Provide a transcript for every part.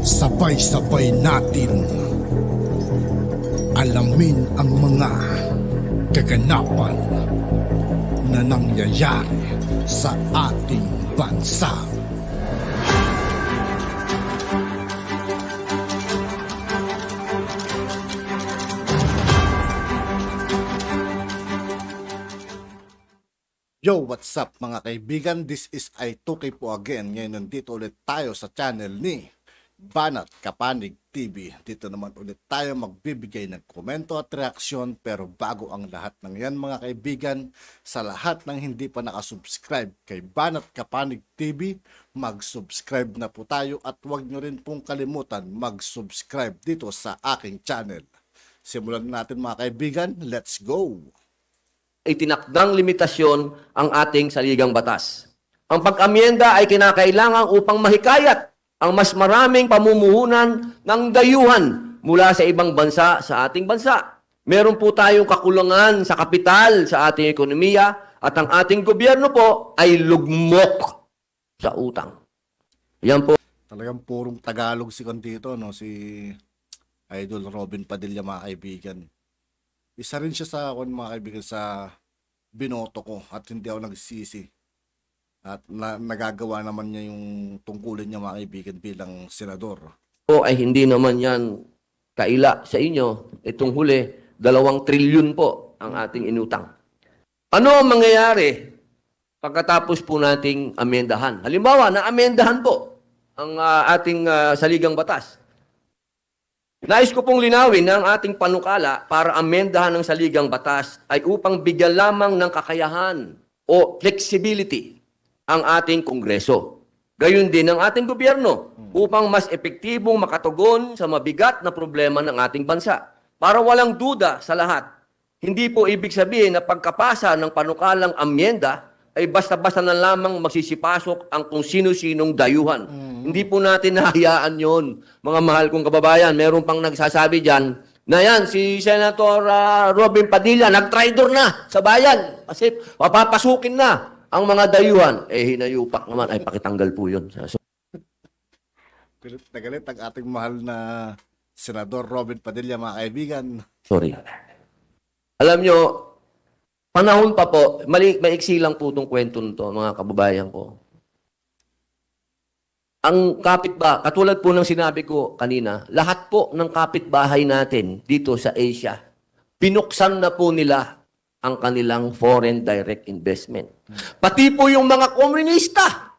Sabay-sabay natin alamin ang mga kaganapan na nangyayari sa ating bansa. Yo, what's up mga kaibigan? This is I2K po again. Ngayon nandito ulit tayo sa channel ni Banat Kapanig TV. Dito naman ulit tayo magbibigay ng komento at reaksyon. Pero bago ang lahat ng yan mga kaibigan, sa lahat ng hindi pa nakasubscribe kay Banat Kapanig TV, mag-subscribe na po tayo at huwag nyo rin pong kalimutan mag-subscribe dito sa aking channel. Simulan natin mga kaibigan, let's go! Itinakdang limitasyon ang ating saligang batas. Ang pag-amyenda ay kinakailangan upang mahikayat ang mas maraming pamumuhunan ng dayuhan mula sa ibang bansa sa ating bansa. Meron po tayong kakulangan sa kapital sa ating ekonomiya at ang ating gobyerno po ay lugmok sa utang. Yan po. Talagang purong Tagalog si Kandito, no? Si Idol Robin Padilla mga kaibigan. Isa rin siya sa mga kaibigan sa binoto ko at hindi ako nagsisi. At nagagawa naman niya yung tungkulin niya mga kaibigan bilang senador. Po ay hindi naman yan kaila sa inyo. Itong huli, 2 trilyon po ang ating inutang. Ano ang mangyayari pagkatapos po nating amendahan? Halimbawa, na-amendahan po ang ating saligang batas. Nais ko pong linawin na ang ating panukala para amendahan ng saligang batas ay upang bigyan lamang ng kakayahan o flexibility ang ating Kongreso. Gayon din ang ating gobyerno upang mas epektibong makatugon sa mabigat na problema ng ating bansa. Para walang duda sa lahat, hindi po ibig sabihin na pagkapasa ng panukalang amyenda ay basta-basta na lamang magsisipasok ang kung sino-sinong dayuhan. Hindi po natin nahayaan yon, mga mahal kong kababayan. Meron pang nagsasabi dyan na yan, si Senator Robin Padilla, nag-traitor na sa bayan kasi papapasukin na ang mga dayuhan. Hinayupak naman, ay pakitanggal po yun. Galit na galit ang ating mahal na Senador Robin Padilla mga kaibigan. Sorry. Alam nyo, panahon pa po, maiksi lang po itong kwento nito, mga kababayan ko. Ang katulad po ng sinabi ko kanina, lahat po ng kapitbahay natin dito sa Asia, binuksan na po nila ang kanilang foreign direct investment. Pati po yung mga komunista,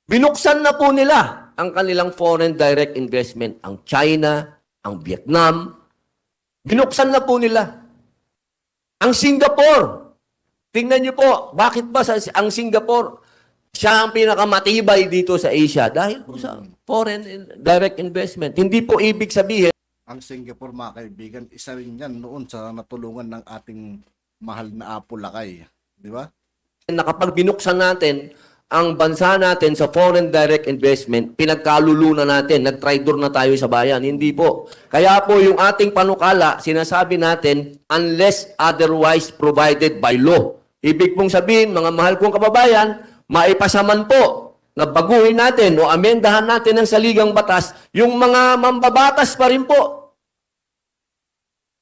binuksan na po nila ang kanilang foreign direct investment. Ang China, ang Vietnam, binuksan na po nila. Ang Singapore, tingnan niyo po, bakit ba ang Singapore, siya ang pinakamatibay dito sa Asia dahil po sa foreign direct investment. Hindi po ibig sabihin. Ang Singapore mga kaibigan, isa rin yan noon sa natulungan ng ating mahal na Apo Lakay. Di ba? Na kapag binuksan natin ang bansa natin sa foreign direct investment, pinagkalulunan natin, nag-traitor na tayo sa bayan. Hindi po. Kaya po yung ating panukala, sinasabi natin, unless otherwise provided by law. Ibig pong sabihin, mga mahal kong kababayan, maipasaman po na baguhin natin o amendahan natin ang saligang batas, yung mga mambabatas pa rin po.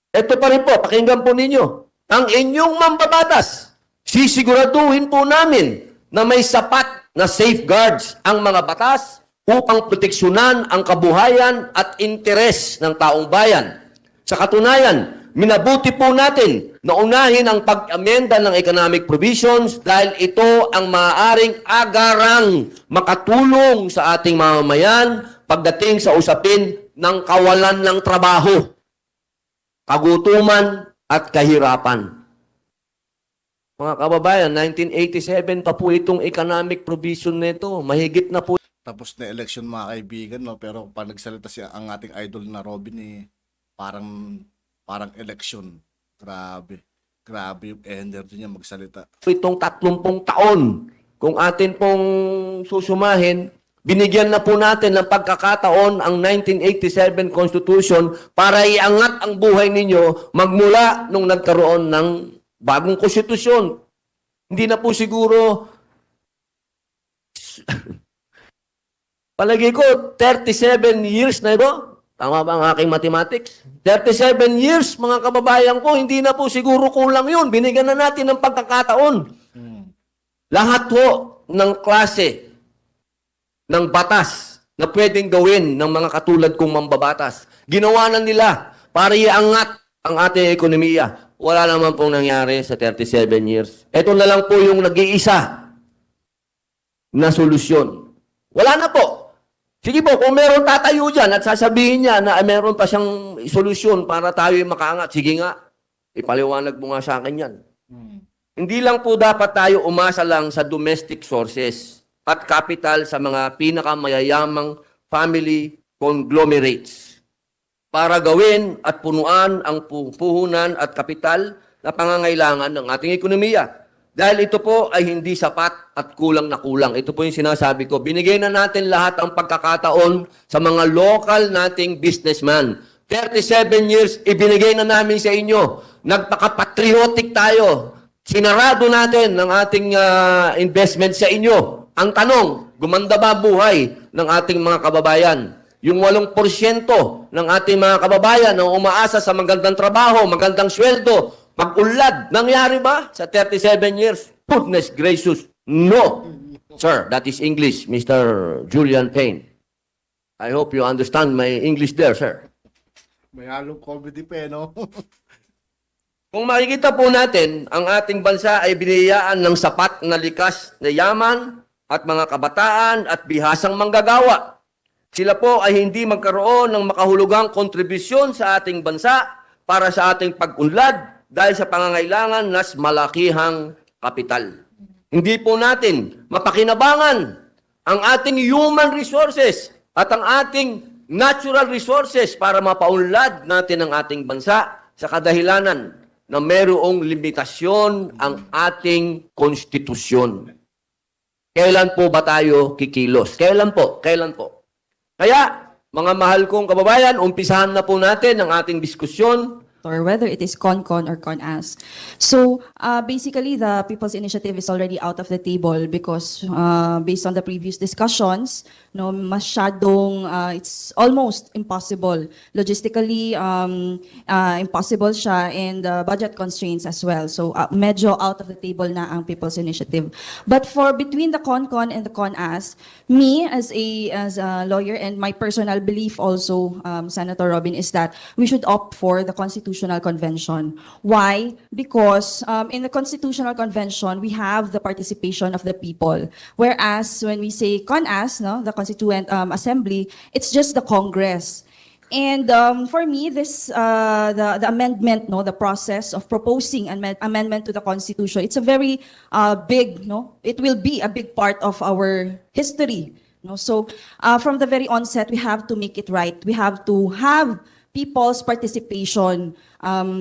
Ito pa rin po, pakinggan po ninyo. Ang inyong mambabatas, sisiguraduhin po namin na may sapat na safeguards ang mga batas upang proteksyonan ang kabuhayan at interes ng taong bayan. Sa katunayan, minabuti po natin na unahin ang pag-amenda ng economic provisions dahil ito ang maaaring agarang makatulong sa ating mamamayan pagdating sa usapin ng kawalan ng trabaho, kagutuman at kahirapan. Mga kababayan, 1987 pa po itong economic provision nito. Mahigit na po. Tapos na election mga kaibigan, no? Pero pag nagsalita siya ang ating idol na Robin, parang election. Grabe yung energy niya magsalita. Itong 30 taon, kung atin pong susumahin, binigyan na po natin ng pagkakataon ang 1987 Constitution para iangat ang buhay ninyo magmula nung nagkaroon ng bagong konstitusyon. Hindi na po siguro Palagi ko, 37 years na ito. Tama ba ang aking mathematics? 37 years, mga kababayan ko, hindi na po siguro kulang yun. Binigyan na natin ng pagkakataon. Lahat po ng klase ng batas na pwedeng gawin ng mga katulad kong mambabatas, ginawa na nila para iangat ang ating ekonomiya. Wala naman pong nangyari sa 37 years. Ito na lang po yung nag-iisa na solusyon. Wala na po. Sige po, kung meron tatayo dyan at sasabihin niya na meron pa siyang solusyon para tayo makaangat, sige nga, ipaliwanag mo nga sa akin yan. Hindi lang po dapat tayo umasa lang sa domestic sources at capital sa mga pinakamayayamang family conglomerates para gawin at punuan ang puhunan at kapital na pangangailangan ng ating ekonomiya. Dahil ito po ay hindi sapat at kulang na kulang. Ito po yung sinasabi ko. Binigay na natin lahat ang pagkakataon sa mga local nating businessman. 37 years, ibinigay na namin sa inyo. Nagpaka-patriotic tayo. Sinarado natin ang ating investment sa inyo. Ang tanong, gumanda ba buhay ng ating mga kababayan? Yung 8% ng ating mga kababayan na umaasa sa magandang trabaho, magandang sweldo, pag-unlad, nangyari ba sa 37 years? Goodness gracious, no. Sir, that is English, Mr. Julian Payne. I hope you understand my English there, sir. May halong comedy pa, no? Kung makikita po natin, ang ating bansa ay biniyayaan ng sapat na likas na yaman at mga kabataan at bihasang manggagawa. Sila po ay hindi magkaroon ng makahulugang kontribusyon sa ating bansa para sa ating pag-unlad dahil sa pangangailangan nas malakihang kapital. Hindi po natin mapakinabangan ang ating human resources at ang ating natural resources para mapaunlad natin ang ating bansa sa kadahilanan na mayroong limitasyon ang ating konstitusyon. Kailan po ba tayo kikilos? Kailan po? Kailan po? Kaya, mga mahal kong kababayan, umpisahan na po natin ang ating diskusyon or whether it is CONCON or CONAS. So basically, the People's Initiative is already out of the table because based on the previous discussions, no, masyadong it's almost impossible. Logistically, impossible siya and budget constraints as well. So medyo out of the table na ang People's Initiative. But for between the CONCON and the CONAS, me as a lawyer and my personal belief also, Senator Robin, is that we should opt for the Constitutional Convention. Why? Because in the Constitutional Convention, we have the participation of the people. Whereas when we say CONAS, no, the Constituent Assembly, it's just the Congress. And for me, this the amendment, no, the process of proposing an amendment to the Constitution, it's a very big, no, it will be a big part of our history. No? So from the very onset, we have to make it right. We have to have people's participation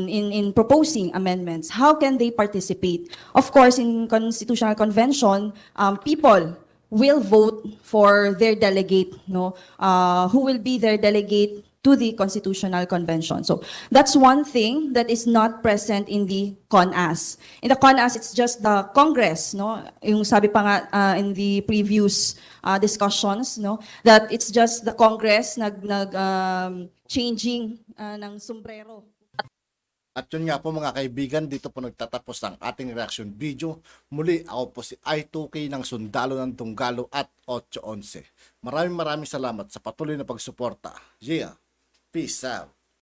in proposing amendments. How can they participate? Of course, in Constitutional Convention, people will vote for their delegate, no? Who will be their delegate to the Constitutional Convention. So that's one thing that is not present in the CONAS. In the CONAS, it's just the Congress, no? Yung sabi pa nga in the previous discussions, no, that it's just the Congress changing ng sombrero. At yun nga po mga kaibigan, dito po nagtatapos ang ating reaction video. Muli, ako po si I2K ng Sundalo ng Tunggalo at 811. Maraming salamat sa patuloy na pagsuporta. Yeah, peace out.